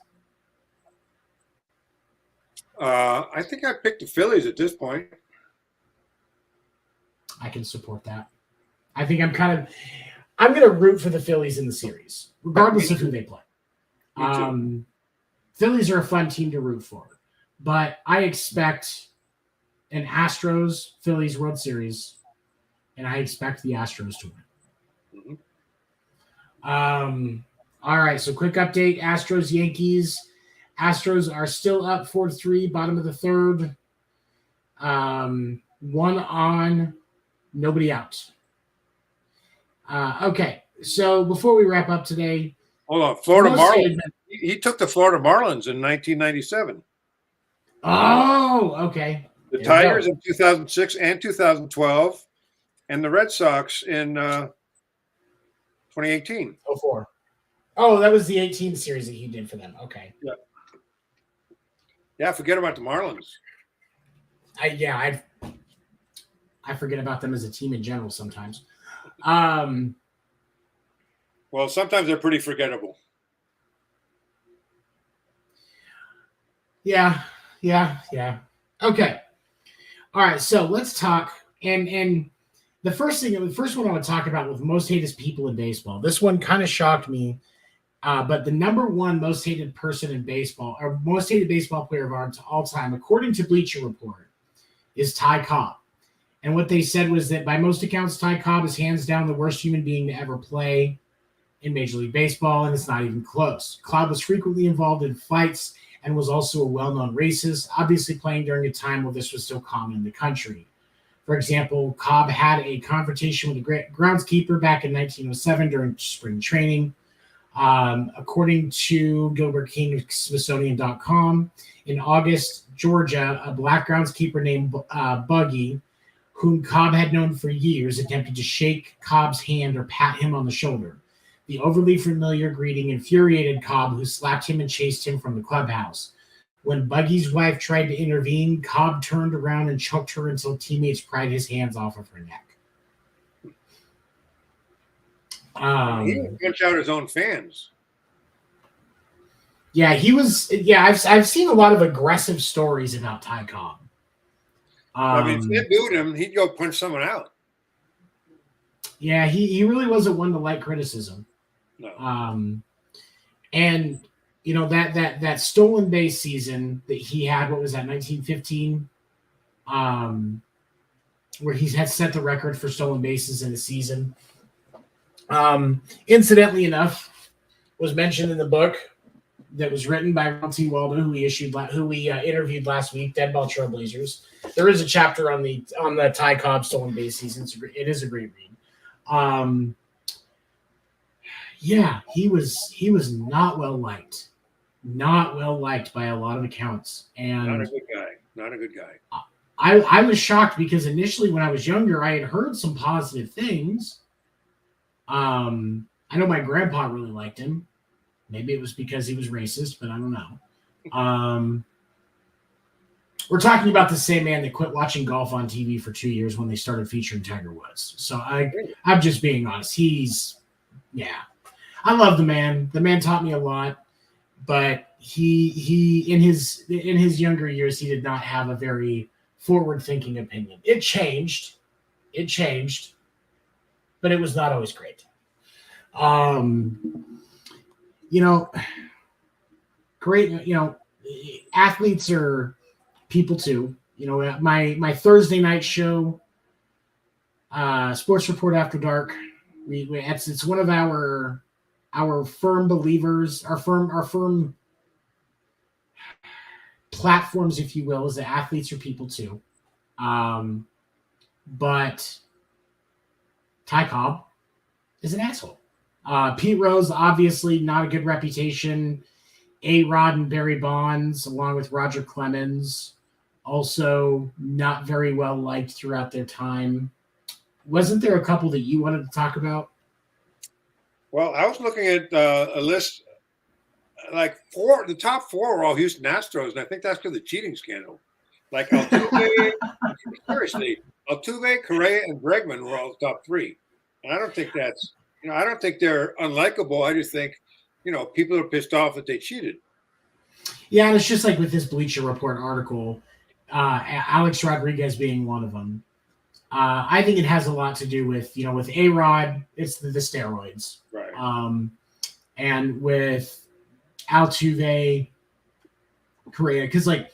I think I picked the Phillies at this point. I can support that. I think I'm going to root for the Phillies in the series, regardless of who they play. Phillies are a fun team to root for, but I expect an Astros-Phillies World Series, and I expect the Astros to win. Mm-hmm. All right, so quick update. Astros-Yankees. Astros are still up 4-3, bottom of the third. 1 on, nobody out. Okay, so before we wrap up today. Hold on. Florida Marlins. He took the Florida Marlins in 1997. Oh, okay. The Tigers in 2006 and 2012, and the Red Sox in 2018. 04. Oh, that was the 18 series that he did for them. Okay. Yeah, forget about the Marlins. I forget about them as a team in general sometimes. Well, sometimes they're pretty forgettable. Yeah. Okay. All right, so let's talk. And the first one I want to talk about with most hated people in baseball. This one kind of shocked me. But the number one most hated person in baseball, or most hated baseball player of all time, according to Bleacher Report, is Ty Cobb. And what they said was that by most accounts, Ty Cobb is hands down the worst human being to ever play in Major League Baseball, and it's not even close. Cobb was frequently involved in fights and was also a well-known racist, obviously playing during a time where this was still common in the country. For example, Cobb had a confrontation with a groundskeeper back in 1907 during spring training. According to Gilbert King of Smithsonian.com, in August, Georgia, a black groundskeeper named Buggy, whom Cobb had known for years, attempted to shake Cobb's hand or pat him on the shoulder. The overly familiar greeting infuriated Cobb, who slapped him and chased him from the clubhouse. When Buggy's wife tried to intervene, Cobb turned around and choked her until teammates pried his hands off of her neck. He would punch out his own fans. Yeah, he was. Yeah, I've seen a lot of aggressive stories about Ty Cobb. If they booed him, he'd go punch someone out. Yeah, he really wasn't one to like criticism. No. And you know that stolen base season that he had, what was that, 1915? Where he had set the record for stolen bases in a season. Incidentally enough, was mentioned in the book that was written by Ron T. Waldo, who we interviewed last week, Dead Ball Trailblazers. There is a chapter on the Ty Cobb stolen base season. It is a great read. Yeah, he was not well liked by a lot of accounts, and not a good guy. I was shocked because initially when I was younger, I had heard some positive things. I know my grandpa really liked him. Maybe it was because he was racist, but I don't know. We're talking about the same man that quit watching golf on TV for 2 years when they started featuring Tiger Woods. So I'm just being honest. I love the man. The man taught me a lot, but he in his younger years, he did not have a very forward-thinking opinion. It changed, but it was not always great. Great. Athletes are people too. My Thursday night show, Sports Report After Dark. It's one of our firm believers, our firm platforms, if you will, is that athletes are people too. But Ty Cobb is an asshole. Pete Rose, obviously not a good reputation. A-Rod and Barry Bonds, along with Roger Clemens, also not very well liked throughout their time. Wasn't there a couple that you wanted to talk about? Well, I was looking at a list, like the top 4 are all Houston Astros, and I think that's because of the cheating scandal. Like Altuve, seriously, Altuve, Correa, and Bregman were all the top 3. And I don't think that's, I don't think they're unlikable. I just think, people are pissed off that they cheated. Yeah, and it's just like with this Bleacher Report article, Alex Rodriguez being one of them. I think it has a lot to do with, with A-Rod, it's the steroids. Right. And with Altuve, Correa, because like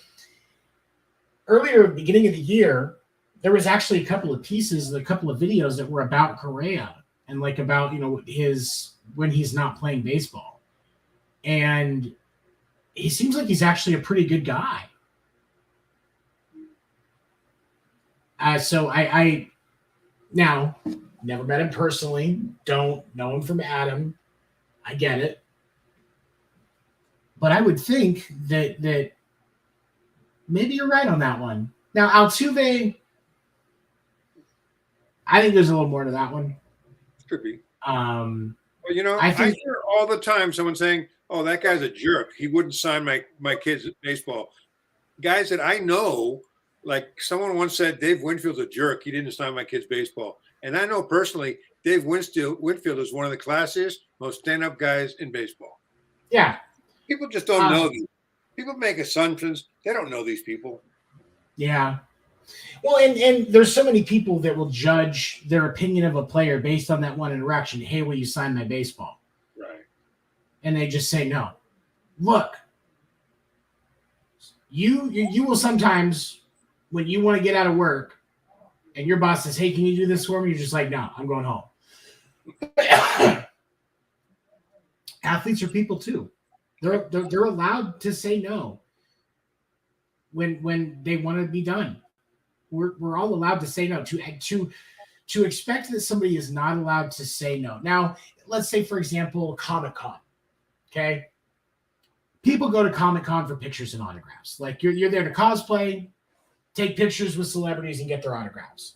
earlier, beginning of the year, there was actually a couple of pieces, a couple of videos that were about Correa and like about, his when he's not playing baseball. And he seems like he's actually a pretty good guy. So I now never met him personally, don't know him from Adam. I get it. But I would think that maybe you're right on that one. Now, Altuve, I think there's a little more to that one. Could be. Well, I hear all the time someone saying, "Oh, that guy's a jerk. He wouldn't sign my kids' baseball." Guys that I know, like someone once said, Dave Winfield's a jerk. He didn't sign my kids' baseball. And I know personally, Dave Winfield is one of the classiest, most stand-up guys in baseball. Yeah. People just don't know these. People make assumptions. They don't know these people. Yeah. Well, and there's so many people that will judge their opinion of a player based on that one interaction. Hey, will you sign my baseball? Right. And they just say no. Look, you will sometimes, when you want to get out of work and your boss says, hey, can you do this for me? You're just like, no, I'm going home. Athletes are people too. They're allowed to say no when they want to be done. We're all allowed to say no. To expect that somebody is not allowed to say no. Now, let's say, for example, Comic-Con. Okay? People go to Comic-Con for pictures and autographs. Like you're there to cosplay, take pictures with celebrities, and get their autographs.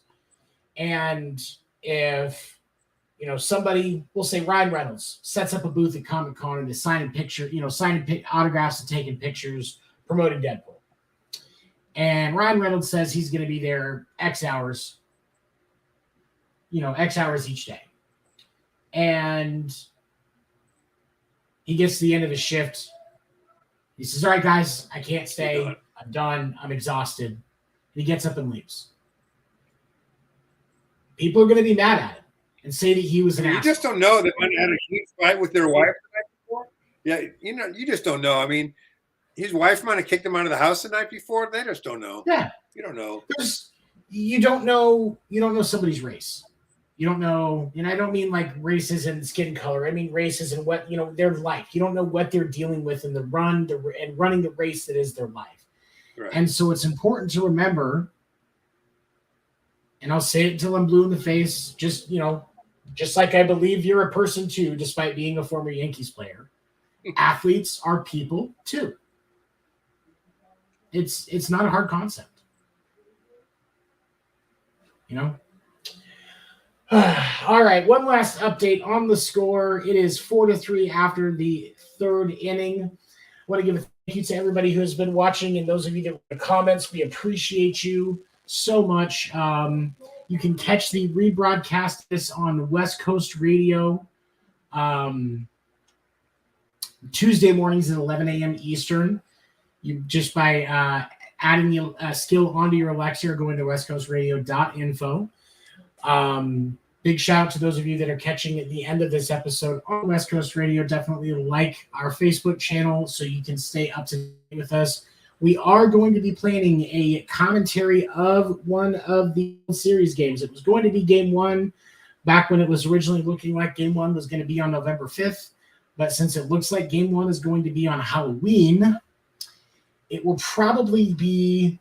And if somebody, we'll say Ryan Reynolds, sets up a booth at Comic-Con and is signing autographs and taking pictures, promoting Deadpool. And Ryan Reynolds says he's going to be there X hours each day. And he gets to the end of his shift. He says, all right, guys, I can't stay. I'm done. I'm exhausted. And he gets up and leaves. People are going to be mad at him and say that he was an asshole. You just don't know that when had a huge fight with their wife the night before. Yeah, you just don't know. I mean, his wife might have kicked him out of the house the night before. They just don't know. Yeah. You don't know. You don't know somebody's race. You don't know, and I don't mean like races and skin color. I mean races and what, their life. You don't know what they're dealing with in the run and running the race that is their life. Right. And so it's important to remember, and I'll say it until I'm blue in the face, just like I believe you're a person too, despite being a former Yankees player. Athletes are people too. It's not a hard concept. All right, one last update on the score. It is 4-3 after the third inning. I want to give a thank you to everybody who has been watching and those of you that were in the comments. We appreciate you so much. You can catch the rebroadcast this on West Coast Radio Tuesday mornings at 11 a.m. Eastern. You just by adding a skill onto your Alexa or going to westcoastradio.info. Big shout out to those of you that are catching at the end of this episode on West Coast Radio. Definitely like our Facebook channel so you can stay up to date with us. We are going to be planning a commentary of one of the series games. It was going to be game one back when it was originally looking like game one was going to be on November 5th. But since it looks like game one is going to be on Halloween, it will probably be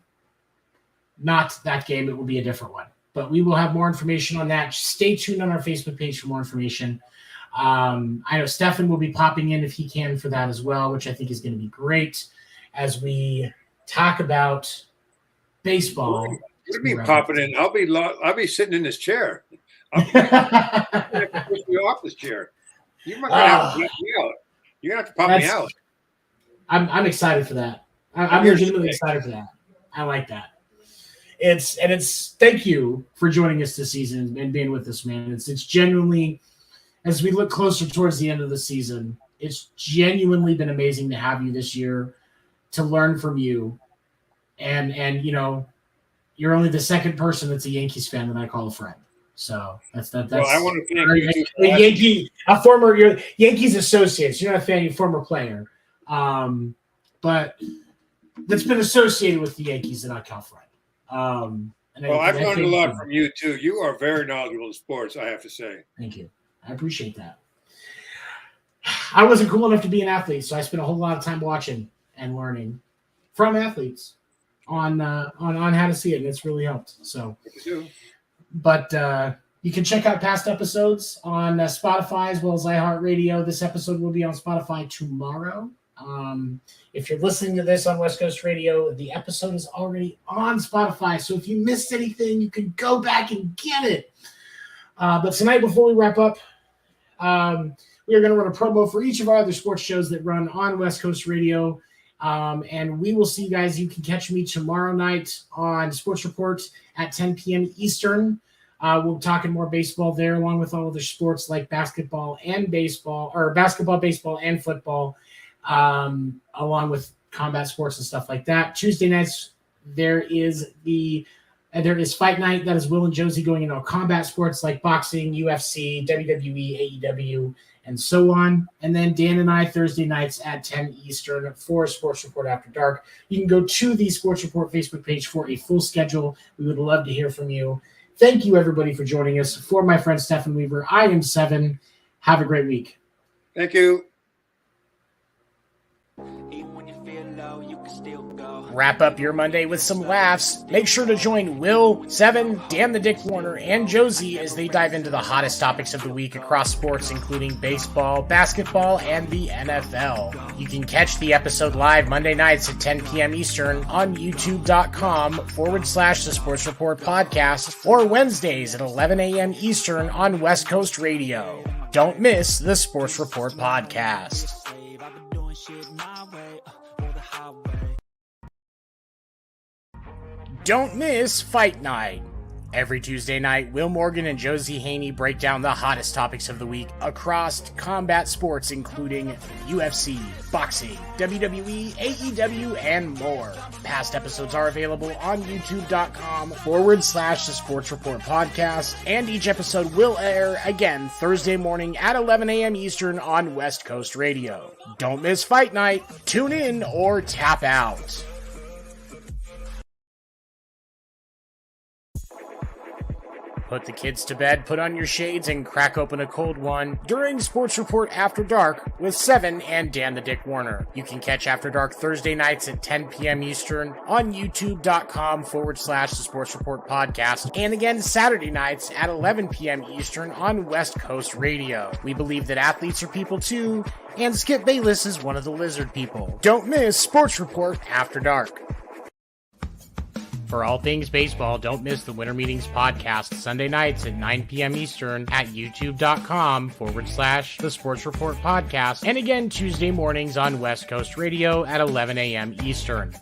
not that game. It will be a different one. But we will have more information on that. Stay tuned on our Facebook page for more information. I know Stefan will be popping in if he can for that as well, which I think is going to be great as we talk about baseball. What do you mean popping in? I'll be sitting in this chair. I'll push me off this chair. You might have to pop me out. You're gonna have to pop me out. I'm excited for that. I'm legitimately excited for that. I like that. It's thank you for joining us this season and being with us, man. It's genuinely, as we look closer towards the end of the season, it's genuinely been amazing to have you this year, to learn from you, and you know, you're only the second person that's a Yankees fan that I call a friend. So that's. Well, I want to thank your Yankees associates. You're not a fan, you're a former player, but that's been associated with the Yankees that I call friend. I've learned a lot from you too. You are very knowledgeable in sports, I have to say. Thank you. I appreciate that. I wasn't cool enough to be an athlete, so I spent a whole lot of time watching and learning from athletes on how to see it, and it's really helped. So, but you can check out past episodes on Spotify as well as iHeart Radio. This episode will be on Spotify tomorrow. If you're listening to this on West Coast Radio, the episode is already on Spotify. So if you missed anything, you can go back and get it. But tonight, before we wrap up, we are going to run a promo for each of our other sports shows that run on West Coast Radio. And we will see you guys. You can catch me tomorrow night on Sports Report at 10 p.m. Eastern. We'll be talking more baseball there, along with all other sports like basketball, baseball, and football. Along with combat sports and stuff like that. Tuesday nights, there is Fight Night. That is Will and Josie going into combat sports like boxing, UFC, WWE, AEW, and so on. And then Dan and I, Thursday nights at 10 Eastern for Sports Report After Dark. You can go to the Sports Report Facebook page for a full schedule. We would love to hear from you. Thank you, everybody, for joining us. For my friend Stefan Wever, I am Seven. Have a great week. Thank you. Wrap up your Monday with some laughs. Make sure to join Will, Seven, Dan the Dick Warner, and Josie as they dive into the hottest topics of the week across sports, including baseball, basketball, and the NFL. You can catch the episode live Monday nights at 10 p.m. Eastern on youtube.com/The Sports Report Podcast, or Wednesdays at 11 a.m. Eastern on West Coast Radio. Don't miss the Sports Report Podcast. Don't miss Fight Night. Every Tuesday night, Will Morgan and Josie Haney break down the hottest topics of the week across combat sports, including UFC, boxing, WWE, AEW, and more. Past episodes are available on youtube.com/The Sports Report Podcast, and each episode will air again Thursday morning at 11 a.m. Eastern on West Coast Radio. Don't miss Fight Night. Tune in or tap out. Put the kids to bed, put on your shades, and crack open a cold one during Sports Report After Dark with Seven and Dan the Dick Warner. You can catch After Dark Thursday nights at 10 p.m. Eastern on youtube.com/The Sports Report Podcast, and again Saturday nights at 11 p.m. Eastern on West Coast Radio. We believe that athletes are people too, and Skip Bayless is one of the lizard people. Don't miss Sports Report After Dark. For all things baseball, don't miss the Winter Meetings podcast Sunday nights at 9 p.m. Eastern at youtube.com/The Sports Report Podcast, and again Tuesday mornings on West Coast Radio at 11 a.m. Eastern.